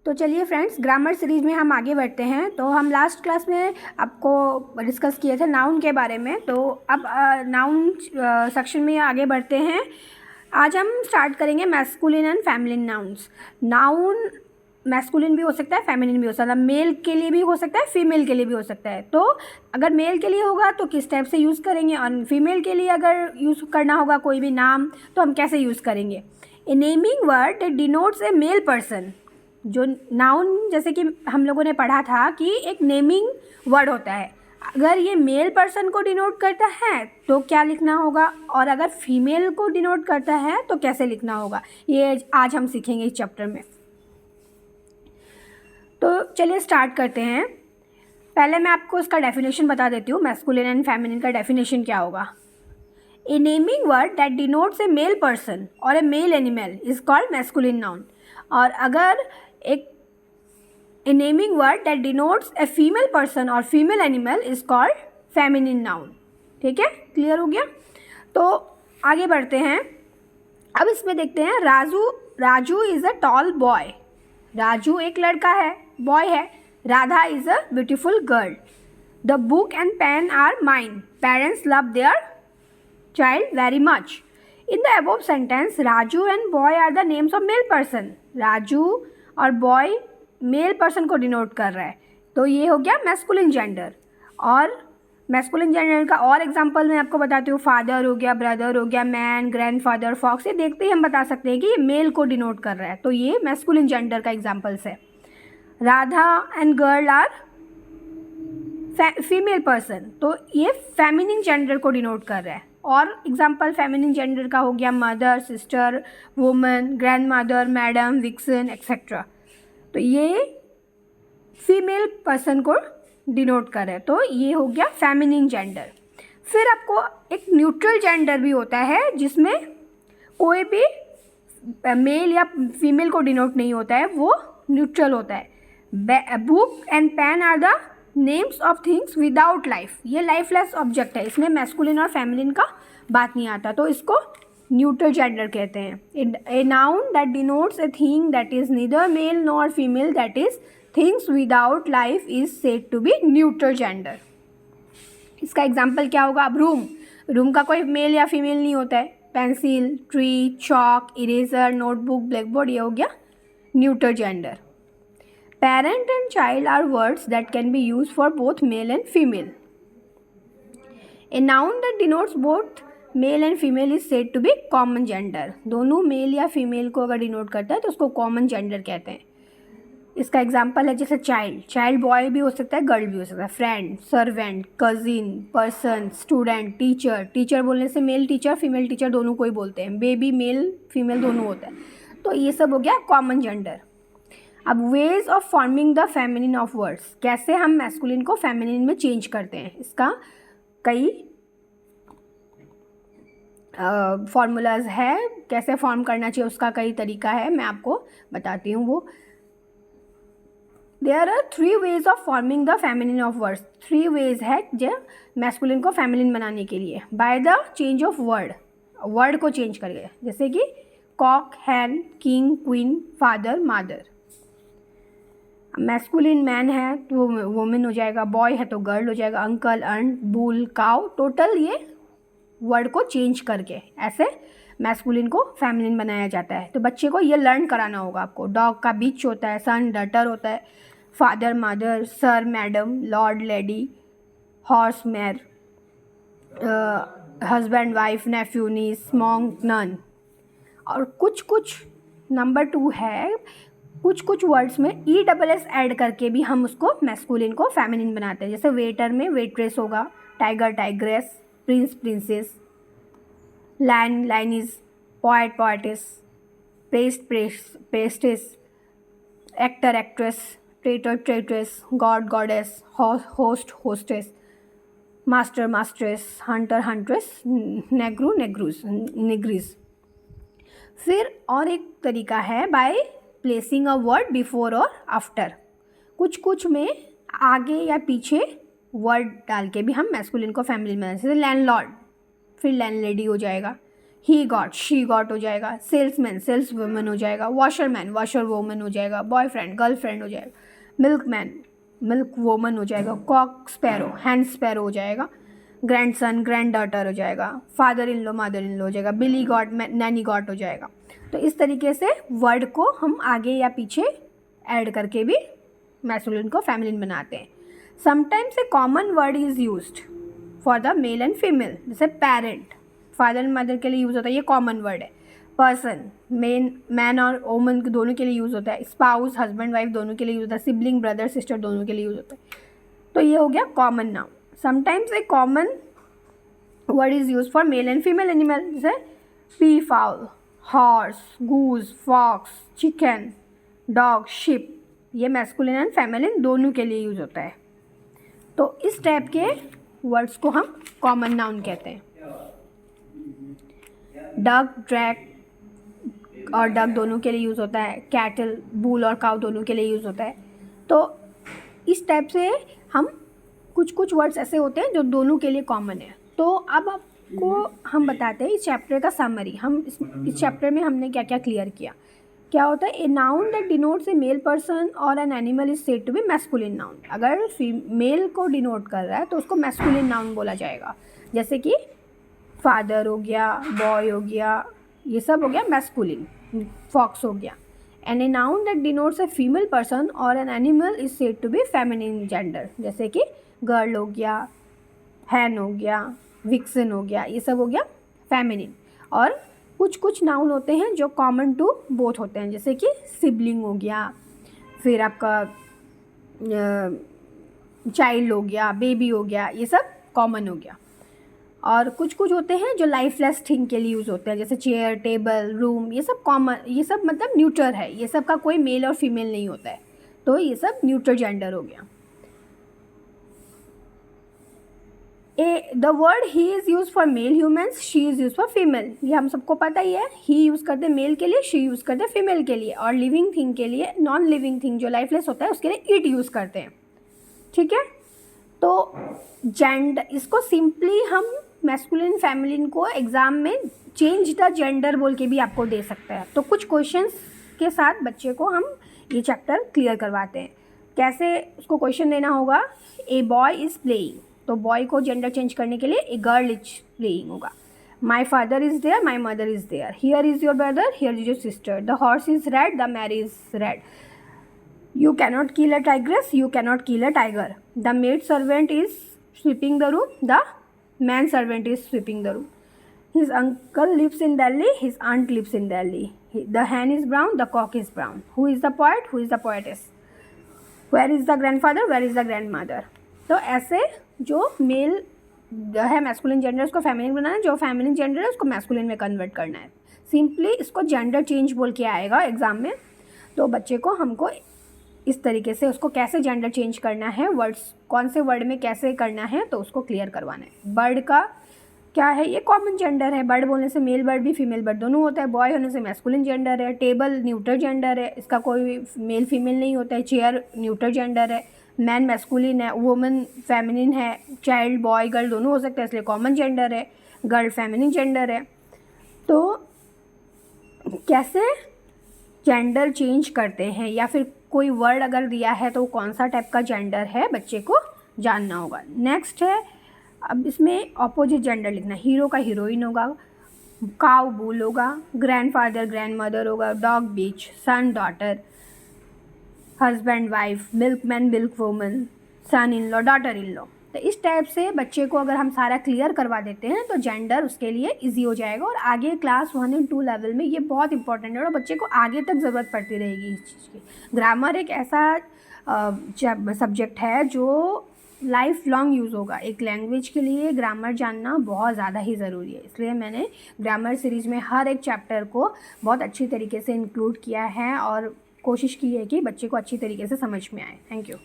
तो चलिए friends, grammar series में हम आगे बढ़ते हैं। तो हम लास्ट क्लास में आपको डिस्कस किए थे नाउन के बारे में। तो अब नाउन सेक्शन में आगे बढ़ते हैं। आज हम स्टार्ट करेंगे masculine and feminine nouns. Noun masculine भी हो सकता है, फेमिनिन भी हो सकता है, मेल के लिए भी हो सकता है, फीमेल के लिए भी हो सकता है। तो अगर मेल के लिए होगा तो किस टाइप से यूज़ करेंगे, और फीमेल के लिए अगर यूज़ करना होगा कोई भी नाम तो हम कैसे यूज़ करेंगे। A naming word that denotes a male person. जो नाउन जैसे कि हम लोगों ने पढ़ा था कि एक नेमिंग वर्ड होता है, अगर ये मेल पर्सन को डिनोट करता है तो क्या लिखना होगा, और अगर फीमेल को डिनोट करता है तो कैसे लिखना होगा, ये आज हम सीखेंगे इस चैप्टर में। तो चलिए स्टार्ट करते हैं। पहले मैं आपको इसका डेफिनेशन बता देती हूँ, मैस्कुलिन एंड फेमिनिन का डेफिनेशन क्या होगा। A naming word that denotes a male person और a male animal is called masculine noun. और अगर एक a naming word that denotes a female person और female animal is called feminine noun. ठीक है, क्लियर हो गया। तो आगे बढ़ते हैं। अब इसमें देखते हैं Raju is a tall boy. Raju एक लड़का है, बॉय है। Radha is a beautiful girl. The book and pen are mine. Parents love their child very much. In the above sentence, Raju and boy are the names of male person. Raju और boy male person को denote कर रहा है, तो ये हो गया masculine gender. और मैस्कुलिन जेंडर का और एग्जांपल मैं आपको बताती हूँ। फादर हो गया, ब्रदर हो गया, मैन, ग्रैंडफादर, फॉक्स, ये देखते ही हम बता सकते हैं कि ये मेल को डिनोट कर रहा है, तो ये मैस्कुलिन जेंडर का एग्जाम्पल्स है। Radha and girl are female person, तो ये फेमिनिन जेंडर को डिनोट कर रहा है। और एग्जाम्पल फेमिनिन जेंडर का हो गया mother, sister, woman, grand mother, madam, vixen etcetera. तो ये फीमेल पर्सन को डिनोट कर रहा है, तो ये हो गया फेमिनिन जेंडर। फिर आपको एक न्यूट्रल जेंडर भी होता है, जिसमें कोई भी मेल या फीमेल को डिनोट नहीं होता है, वो न्यूट्रल होता है। Book and pen are the names of things without life. ये लाइफलेस ऑब्जेक्ट है, इसमें मैस्कुलिन और फेमिनिन का बात नहीं आता, तो इसको न्यूट्रल जेंडर कहते हैं। A noun that denotes a thing that is neither male nor female, that is things without life, is said to be neutral gender. इसका एग्जाम्पल क्या होगा। अब रूम का कोई मेल या फीमेल नहीं होता है। Pencil, tree, chalk, eraser, notebook, blackboard, ये हो गया neutral gender. Parent and child are words that can be used for both male and female. A noun that denotes both male and female is said to be common gender. दोनों mail या female को अगर denote करता है तो उसको common gender कहते हैं। इसका एग्जाम्पल है जैसे चाइल्ड बॉय भी हो सकता है, गर्ल भी हो सकता है। Friend, servant, cousin, person, student, teacher बोलने से मेल टीचर, फीमेल टीचर दोनों को ही बोलते हैं। बेबी मेल फीमेल दोनों होता है, तो ये सब हो गया कॉमन जेंडर। अब veg of forming the feminine of words, कैसे हम मैस्कुलिन को फेमिनिन में चेंज करते हैं, इसका कई फॉर्मूलाज है। कैसे फॉर्म करना चाहिए उसका कई तरीका है, मैं आपको बताती हूँ वो। There are 3 ways of forming the feminine of words. 3 ways है जो मैस्कुलिन को फेमिनिन बनाने के लिए। By the change of word को चेंज करके, जैसे कि cock, hen, king, queen, father, mother. Masculine man है तो वुमेन हो जाएगा, बॉय है तो गर्ल हो जाएगा, अंकल, अंट, बुल, काउ, टोटल ये वर्ड को चेंज करके ऐसे मैस्कुलिन को फेमिनिन बनाया जाता है। तो बच्चे को ये लर्न कराना होगा आपको। डॉग का बीच होता है, सन डॉटर होता है, father mother, sir madam, lord lady, horse mare, husband wife, nephew niece, monk nun. और कुछ नंबर 2 है, कुछ वर्ड्स में ESS ऐड करके भी हम उसको मैस्कुलिन को फेमिनिन बनाते हैं। जैसे वेटर में वेट्रेस होगा, tiger tigress, prince princess, lion lioness, poet poetess, priest priestess, actor actress, traitor traitress, god goddess, host hostess, master mistress, hunter huntress, negro negress. फिर और एक तरीका है by placing a word before और after. कुछ में आगे या पीछे वर्ड डाल के भी हम मैस्कुलिन को फेमिनिन बना सकते हैं। जैसे लैंडलॉर्ड, फिर लैंडलेडी हो जाएगा। ही गॉट, शी गॉट हो जाएगा, सेल्समैन, सेल्स वुमन हो जाएगा, वॉशरमैन, वॉशर वोमन हो जाएगा, बॉयफ्रेंड, गर्लफ्रेंड हो जाएगा, मिल्कमैन, मिल्क वोमन हो जाएगा, कॉक स्पैरो, हैंड स्पैरो हो जाएगा, ग्रैंडसन, ग्रैंड डॉटर हो जाएगा, father in law, mother in law हो जाएगा, बिली गॉट, नैनी गॉट हो जाएगा। तो इस तरीके से वर्ड को हम आगे या पीछे ऐड करके भी मैस्कुलिन को फेमिनिन बनाते हैं। Sometimes a common word is used for the male and female, जैसे पेरेंट, फादर एंड मदर के लिए यूज़ होता है, ये कॉमन वर्ड है। पर्सन, मैन और वोमन दोनों के लिए यूज़ होता है। स्पाउस, हस्बैंड वाइफ दोनों के लिए यूज़ होता है। सिबलिंग, ब्रदर सिस्टर दोनों के लिए यूज़ होता है। तो ये हो गया common noun. Sometimes a common word is use for male and female animal, जैसे पी फाउल, हॉर्स, गूज, फॉक्स, चिकन, डॉग, शिप, ये मैस्कुलिन एंड फेमिनिन दोनों के लिए यूज़ होता है। तो इस टाइप के वर्ड्स को हम कॉमन नाउन कहते हैं। डक, ड्रैग और डक दोनों के लिए यूज़ होता है। कैटल, बुल और काउ दोनों के लिए यूज़ होता है। तो इस टाइप से हम कुछ वर्ड्स ऐसे होते हैं जो दोनों के लिए कॉमन है। तो अब आपको हम बताते हैं इस चैप्टर का समरी। हम इस चैप्टर में हमने क्या क्या क्लियर किया। क्या होता है, a noun that denotes a male person और an animal is said to be masculine noun. अगर मेल को डिनोट कर रहा है तो उसको मैस्कुलिन नाउन बोला जाएगा। जैसे कि फादर हो गया, बॉय हो गया, ये सब हो गया मैस्कुलिन। फॉक्स हो गया। And a noun that denotes a female person और an animal is said to be feminine gender, जैसे कि गर्ल हो गया, हैन हो गया, विक्सन हो गया, ये सब हो गया फेमिनिन। और कुछ नाउन होते हैं जो कॉमन टू बोथ होते हैं, जैसे कि सिबलिंग हो गया, फिर आपका चाइल्ड हो गया, बेबी हो गया, ये सब कॉमन हो गया। और कुछ होते हैं जो लाइफलेस थिंग के लिए यूज़ होते हैं, जैसे चेयर, टेबल, रूम, ये सब कॉमन, ये सब मतलब न्यूट्रल है, ये सब का कोई मेल और फीमेल नहीं होता है। तो ये सब न्यूट्रल जेंडर हो गया। The word he is use for male humans, she is use for female, ये हम सबको पता ही है। ही यूज़ करते हैं मेल के लिए, शी यूज़ करते हैं फीमेल के लिए। और लिविंग थिंग के लिए, नॉन लिविंग थिंग जो लाइफलेस होता है उसके लिए इट यूज़ करते हैं। ठीक है। तो जेंडर, इसको सिंपली हम मैस्कुलिन फेमिनिन को एग्ज़ाम में चेंज द जेंडर बोल के भी आपको दे सकता है। तो कुछ क्वेश्चंस के साथ बच्चे को हम ये चैप्टर क्लियर करवाते हैं। कैसे उसको क्वेश्चन देना होगा, ए बॉय इज़ प्लेइंग, तो बॉय को जेंडर चेंज करने के लिए ए गर्ल इज प्लेइंग होगा। My father is there, my mother is there, here is your brother, here is your sister, the horse is red, the mare is red, you cannot kill a tigress, you cannot kill a tiger, the maid servant is sweeping the room, the man servant is sweeping the room, his uncle lives in Delhi, his aunt lives in Delhi, the hen is brown, the cock is brown, who is the poet, who is the poetess, where is the grandfather, where is the grandmother। तो ऐसे जो mail है masculine gender उसको feminine बनाना है, जो feminine gender है उसको masculine में कन्वर्ट करना है। सिंपली इसको जेंडर चेंज बोल के आएगा एग्ज़ाम में। तो बच्चे को हमको इस तरीके से उसको कैसे जेंडर चेंज करना है, वर्ड्स कौन से वर्ड में कैसे करना है, तो उसको क्लियर करवाना है। बर्ड का क्या है, ये कॉमन जेंडर है। बर्ड बोलने से मेल बर्ड भी फीमेल बर्ड दोनों होता है। बॉय होने से मैस्कुलिन जेंडर है। टेबल न्यूट्रल जेंडर है, इसका कोई मेल फीमेल नहीं होता है। चेयर न्यूट्रल जेंडर है। मैन मैस्कुलिन है, वुमन फेमिनिन है। चाइल्ड बॉय गर्ल दोनों हो सकते हैं, इसलिए कॉमन जेंडर है। गर्ल फेमिनिन जेंडर है। तो कैसे जेंडर चेंज करते हैं, या फिर कोई वर्ड अगर दिया है तो कौन सा टाइप का जेंडर है बच्चे को जानना होगा। नेक्स्ट है, अब इसमें ऑपोजिट जेंडर लिखना। हीरो का हीरोइन होगा, काउ बुल होगा, ग्रैंडफादर ग्रैंडमदर होगा, dog bitch, son daughter, husband wife, milkman milk woman, son in law daughter in law. तो इस टाइप से बच्चे को अगर हम सारा क्लियर करवा देते हैं तो जेंडर उसके लिए इजी हो जाएगा। और आगे क्लास 1 और 2 लेवल में ये बहुत इंपॉर्टेंट है और बच्चे को आगे तक ज़रूरत पड़ती रहेगी इस चीज़ की। ग्रामर एक ऐसा सब्जेक्ट है जो लाइफ लॉन्ग यूज़ होगा। एक लैंग्वेज के लिए ग्रामर जानना बहुत ज़्यादा ही ज़रूरी है, इसलिए मैंने ग्रामर सीरीज़ में हर एक चैप्टर को बहुत अच्छी तरीके से इंक्लूड किया है और कोशिश की है कि बच्चे को अच्छी तरीके से समझ में आए। Thank you.